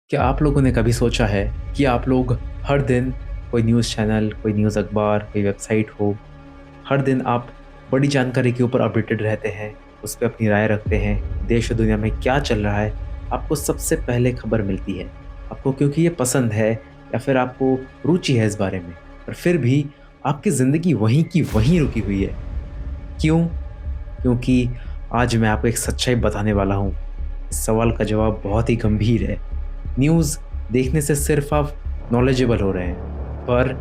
क्या आप लोगों ने कभी सोचा है कि आप लोग हर दिन कोई न्यूज़ चैनल, कोई न्यूज़ अखबार, कोई वेबसाइट हो, हर दिन आप बड़ी जानकारी के ऊपर अपडेटेड रहते हैं, उस पे अपनी राय रखते हैं, देश और दुनिया में क्या चल रहा है, आपको सबसे पहले खबर मिलती है। आपको क्योंकि ये पसंद है या फिर आपको रुचि है इस बारे में, पर फिर भी आपकी ज़िंदगी वहीं की वहीं रुकी हुई है। क्यों? क्योंकि आज मैं आपको एक सच्चाई बताने वाला हूँ। इस सवाल का जवाब बहुत ही गंभीर है। न्यूज़ देखने से सिर्फ आप नॉलेजेबल हो रहे हैं, पर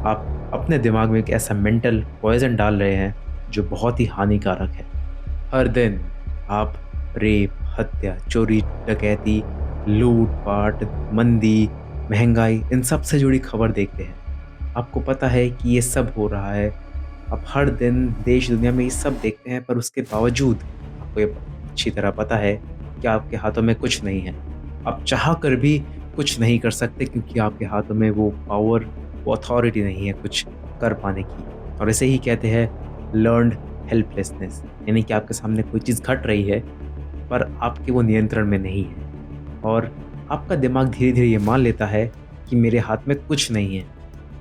आप अपने दिमाग में एक ऐसा मेंटल पॉइज़न डाल रहे हैं जो बहुत ही हानिकारक है। हर दिन आप रेप, हत्या, चोरी, डकैती, लूट-पाट, मंदी, महँगाई इन सब से जुड़ी खबर देखते हैं। आपको पता है कि ये सब हो रहा है। आप हर दिन देश-दुनिया में ये सब देखते हैं, पर उसके बावजूद आपको ये अच्छी तरह पता है कि आपके हाथों में कुछ नहीं है। आप चाह कर भी कुछ नहीं कर सकते क्योंकि आपके हाथों में वो पावर, वो अथॉरिटी नहीं है कुछ कर पाने की। और इसे ही कहते हैं लर्न्ड हेल्पलेसनेस, यानी कि आपके सामने कोई चीज़ घट रही है, पर आपके वो नियंत्रण में नहीं है। और आपका दिमाग धीरे-धीरे ये मान लेता है कि मेरे हाथ में कुछ नहीं है।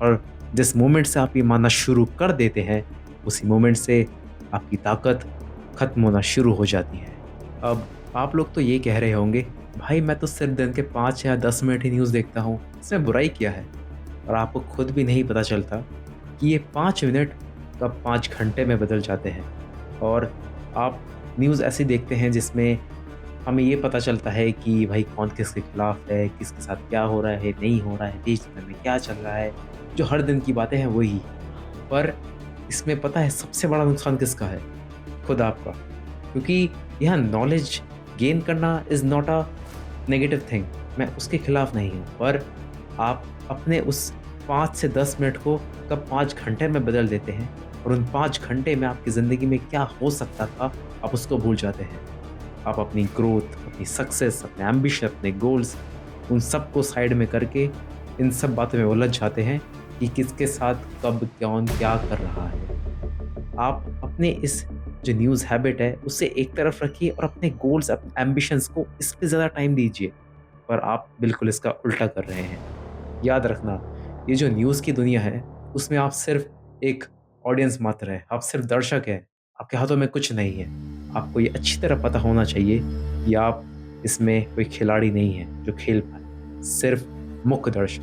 और जिस मोमेंट से आप ये मानना शुरू कर देते हैं, उसी मोमेंट से आपकी ताकत खत्म होना शुरू हो जाती है। अब आप लोग तो ये कह रहे होंगे, भाई मैं तो सिर्फ दिन के 5 या 10 मिनट ही न्यूज़ देखता हूँ, इसमें बुराई क्या है? और आपको खुद भी नहीं पता चलता कि ये 5 मिनट कब 5 घंटे में बदल जाते हैं। और आप न्यूज़ ऐसी देखते हैं जिसमें हमें ये पता चलता है कि भाई कौन किसके खिलाफ है, किसके साथ क्या हो रहा है, नहीं हो रहा है, देश दुनिया में क्या चल रहा है, जो हर दिन की बातें हैं वही। पर इसमें पता है सबसे बड़ा नुकसान किसका है? खुद आपका। क्योंकि यहाँ नॉलेज गेन करना is not a negative thing, मैं उसके खिलाफ नहीं हूँ, पर आप अपने उस 5 से 10 मिनट को कब 5 घंटे में बदल देते हैं और उन 5 घंटे में आपकी ज़िंदगी में क्या हो सकता था, आप उसको भूल जाते हैं। आप अपनी ग्रोथ, अपनी सक्सेस, अपने एम्बिशन, अपने गोल्स उन सब को साइड में करके इन सब बातों में उलझ जाते हैं कि किसके साथ कब कौन क्या कर रहा है। आप अपने इस जो न्यूज़ हैबिट है उसे एक तरफ रखिए और अपने गोल्स, एम्बिशंस को इस पे ज़्यादा टाइम दीजिए। पर आप बिल्कुल इसका उल्टा कर रहे हैं। याद रखना, ये जो न्यूज़ की दुनिया है उसमें आप सिर्फ एक ऑडियंस मात्र है, आप सिर्फ दर्शक हैं, आपके हाथों में कुछ नहीं है। आपको ये अच्छी तरह पता होना चाहिए कि आप इसमें कोई खिलाड़ी नहीं हैं जो खेल पाए, सिर्फ मुख्य दर्शक।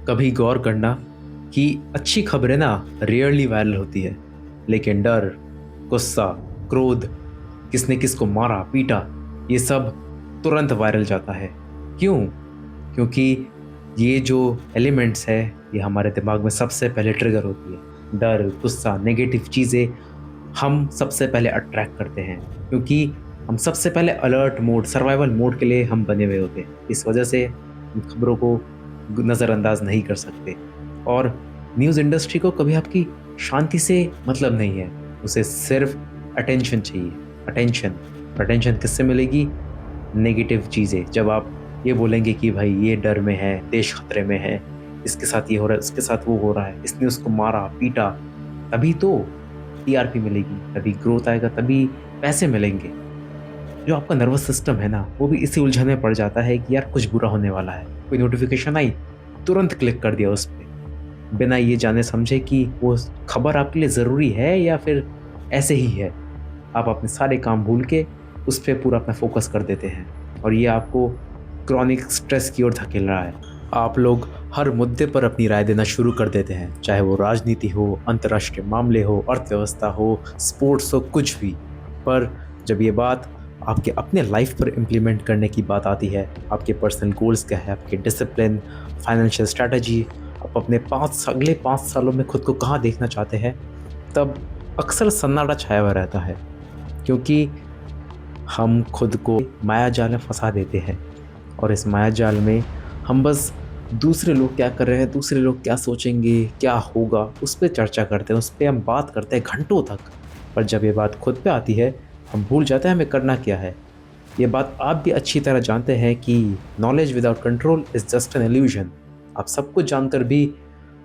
कभी गौर करना कि अच्छी खबरें ना रेयरली वायरल होती है, लेकिन डर, गुस्सा, क्रोध, किसने किसको मारा, पीटा, ये सब तुरंत वायरल जाता है। क्यों? क्योंकि ये जो एलिमेंट्स है, ये हमारे दिमाग में सबसे पहले ट्रिगर होती है। डर, गुस्सा, नेगेटिव चीज़ें हम सबसे पहले अट्रैक्ट करते हैं, क्योंकि हम सबसे पहले अलर्ट मोड, सर्वाइवल मोड के लिए हम बने हुए होते हैं। इस वजह से हम खबरों को नज़रअंदाज नहीं कर सकते। और न्यूज़ इंडस्ट्री को कभी आपकी शांति से मतलब नहीं है, उसे सिर्फ अटेंशन चाहिए। अटेंशन, अटेंशन किससे मिलेगी? नेगेटिव चीज़ें। जब आप ये बोलेंगे कि भाई ये डर में है, देश खतरे में है, इसके साथ ये हो रहा है, उसके साथ वो हो रहा है, इसने उसको मारा, पीटा, तभी तो टीआरपी मिलेगी, तभी ग्रोथ आएगा, तभी पैसे मिलेंगे। जो आपका नर्वस सिस्टम है ना, वो भी इसी उलझन में पड़ जाता है कि यार कुछ बुरा होने वाला है। कोई नोटिफ़िकेशन आई, तुरंत क्लिक कर दिया उस पे, बिना ये जाने समझे कि वो खबर आपके लिए ज़रूरी है या फिर ऐसे ही है। आप अपने सारे काम भूल के उस पे पूरा अपना फ़ोकस कर देते हैं और ये आपको क्रॉनिक स्ट्रेस की ओर धकेल रहा है। आप लोग हर मुद्दे पर अपनी राय देना शुरू कर देते हैं, चाहे वो राजनीति हो, अंतर्राष्ट्रीय मामले हो, अर्थव्यवस्था हो, स्पोर्ट्स हो, कुछ भी। पर जब ये बात आपके अपने लाइफ पर इम्प्लीमेंट करने की बात आती है, आपके पर्सनल गोल्स क्या है, आपके डिसिप्लिन, फाइनेंशियल स्ट्रैटेजी, आप अपने अगले 5 सालों में खुद को कहाँ देखना चाहते हैं, तब अक्सर सन्नाटा छाया हुआ रहता है। क्योंकि हम खुद को मायाजाल में फंसा देते हैं और इस मायाजाल में हम बस दूसरे लोग क्या कर रहे हैं, दूसरे लोग क्या सोचेंगे, क्या होगा, उस पे चर्चा करते हैं, उस पे हम बात करते हैं घंटों तक। पर जब ये बात खुद पे आती है, हम भूल जाते हैं हमें करना क्या है। ये बात आप भी अच्छी तरह जानते हैं कि knowledge without control is just an illusion. आप सब कुछ जानकर भी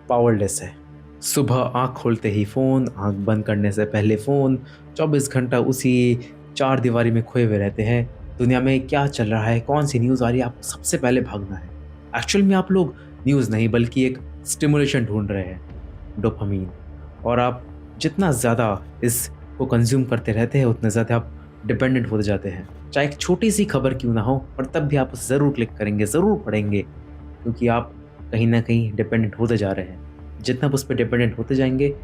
पावरलेस है। सुबह आँख खोलते ही फ़ोन, आँख बंद करने से पहले फ़ोन, 24 घंटा उसी चार दीवारी में खोए हुए रहते हैं, दुनिया में क्या चल रहा है, कौन सी न्यूज़ आ रही है, आपको सबसे पहले भागना है। एक्चुअल में आप लोग न्यूज़ नहीं बल्कि एक स्टिमुलेशन ढूँढ रहे हैं, डोपामाइन। और आप जितना ज़्यादा इसको कंज़्यूम करते रहते हैं, उतने ज़्यादा आप डिपेंडेंट होते जाते हैं। चाहे एक छोटी-सी खबर क्यों ना हो, पर तब भी आप उसे ज़रूर क्लिक करेंगे, ज़रूर पढ़ेंगे, क्योंकि आप कहीं न कहीं डिपेंडेंट होते जा रहे हैं। जितना आप उस पे डिपेंडेंट होते जाएँगे,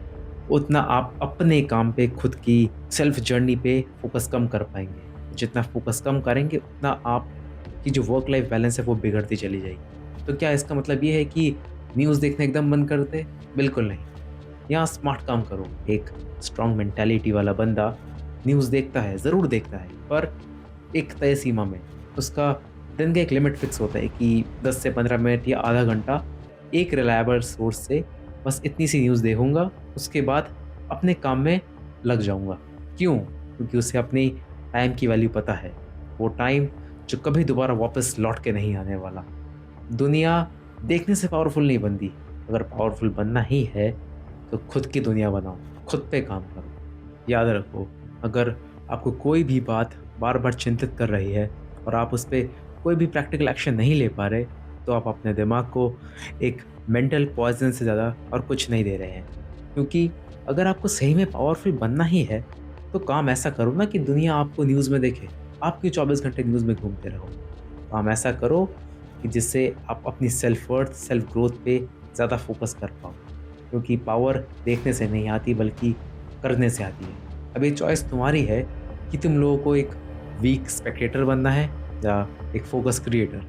उतना आप अपने काम पे, खुद की सेल्फ जर्नी पे फ़ोकस कम कर पाएँगे। जितना फ़ोकस कम करेंगे, उतना आपकी जो वर्क लाइफ़ बैलेंस है, वो बिगड़ती चली जाएगी। तो क्या इसका मतलब ये है कि न्यूज़ देखना एकदम बंद कर दें? बिल्कुल नहीं। यहाँ स्मार्ट काम करो। एक स्ट्रॉन्ग मेंटालिटी वाला बंदा न्यूज़ देखता है, ज़रूर देखता है, पर एक तय सीमा में। उसका दिन का एक लिमिट फिक्स होता है कि 10 से 15 मिनट या आधा घंटा एक रिलायबल सोर्स से बस इतनी सी न्यूज़ देखूँगा, उसके बाद अपने काम में लग जाऊँगा। क्यों? क्योंकि उसे अपनी टाइम की वैल्यू पता है। वो टाइम जो कभी दोबारा वापस लौट के नहीं आने वाला। दुनिया देखने से पावरफुल नहीं बनती। अगर पावरफुल बनना ही है, तो खुद की दुनिया बनाओ, खुद पे काम करो। याद रखो, अगर आपको कोई भी बात बार-बार चिंतित कर रही है और आप उस पे कोई भी प्रैक्टिकल एक्शन नहीं ले पा रहे, तो आप अपने दिमाग को एक मेंटल पॉइज़न से ज़्यादा और कुछ नहीं दे रहे हैं। क्योंकि अगर आपको सही में पावरफुल बनना ही है, तो काम ऐसा करो ना कि दुनिया आपको न्यूज़ में देखे। आप क्यों 24 घंटे न्यूज़ में घूमते रहो? काम ऐसा करो कि जिससे आप अपनी सेल्फ वर्थ, सेल्फ ग्रोथ पे ज़्यादा फोकस कर पाओ। क्योंकि पावर देखने से नहीं आती बल्कि करने से आती है। अब ये चॉइस तुम्हारी है कि तुम लोगों को एक वीक स्पेक्टेटर बनना है या एक फोकस क्रिएटर।